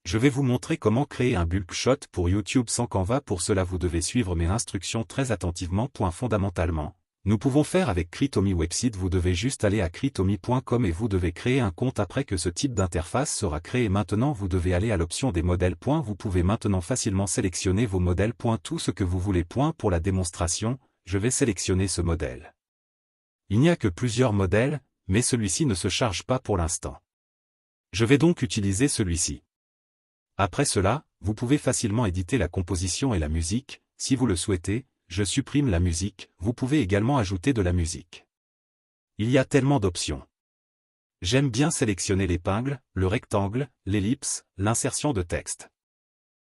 Je vais vous montrer comment créer un bulk shot pour YouTube sans Canva. Pour cela vous devez suivre mes instructions très attentivement. Fondamentalement, nous pouvons faire avec Kritomi Website. Vous devez juste aller à kritomi.com et vous devez créer un compte. Après que ce type d'interface sera créé, maintenant vous devez aller à l'option des modèles. Vous pouvez maintenant facilement sélectionner vos modèles. Tout ce que vous voulez. Pour la démonstration, je vais sélectionner ce modèle. Il n'y a que plusieurs modèles, mais celui-ci ne se charge pas pour l'instant. Je vais donc utiliser celui-ci. Après cela, vous pouvez facilement éditer la composition et la musique. Si vous le souhaitez, je supprime la musique. Vous pouvez également ajouter de la musique. Il y a tellement d'options. J'aime bien sélectionner l'épingle, le rectangle, l'ellipse, l'insertion de texte.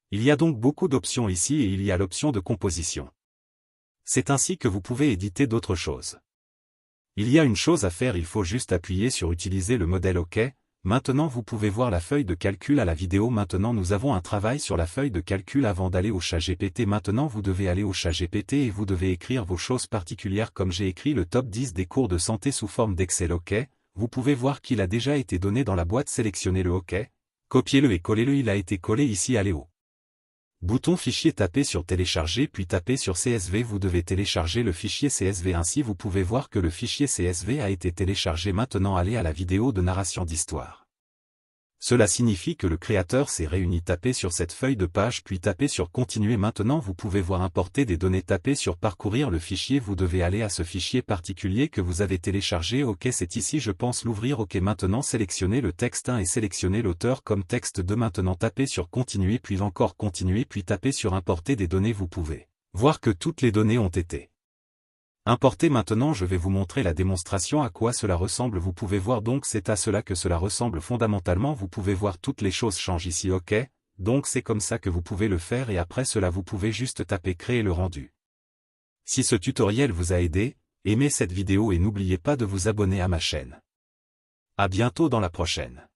Il y a donc beaucoup d'options ici et il y a l'option de composition. C'est ainsi que vous pouvez éditer d'autres choses. Il y a une chose à faire, il faut juste appuyer sur utiliser le modèle OK. Maintenant vous pouvez voir la feuille de calcul à la vidéo. Maintenant nous avons un travail sur la feuille de calcul avant d'aller au ChatGPT. Maintenant vous devez aller au ChatGPT et vous devez écrire vos choses particulières comme j'ai écrit le top 10 des cours de santé sous forme d'Excel. OK. Vous pouvez voir qu'il a déjà été donné dans la boîte. Sélectionnez le OK. Copiez-le et collez-le. Il a été collé ici. Allez au bouton fichier, tapez sur télécharger puis tapez sur CSV. Vous devez télécharger le fichier CSV. Ainsi vous pouvez voir que le fichier CSV a été téléchargé. Maintenant allez à la vidéo de narration d'histoire. Cela signifie que le créateur s'est réuni. Tapez sur cette feuille de page puis tapez sur continuer. Maintenant vous pouvez voir importer des données. Tapez sur parcourir le fichier. Vous devez aller à ce fichier particulier que vous avez téléchargé. OK, c'est ici, je pense l'ouvrir. OK, maintenant sélectionnez le texte 1 et sélectionnez l'auteur comme texte 2. Maintenant tapez sur continuer puis encore continuer puis tapez sur importer des données. Vous pouvez voir que toutes les données ont été importées. Maintenant je vais vous montrer la démonstration à quoi cela ressemble. Vous pouvez voir donc c'est à cela que cela ressemble fondamentalement. Vous pouvez voir toutes les choses changent ici. OK, donc c'est comme ça que vous pouvez le faire et après cela vous pouvez juste taper créer le rendu. Si ce tutoriel vous a aidé, aimez cette vidéo et n'oubliez pas de vous abonner à ma chaîne. À bientôt dans la prochaine.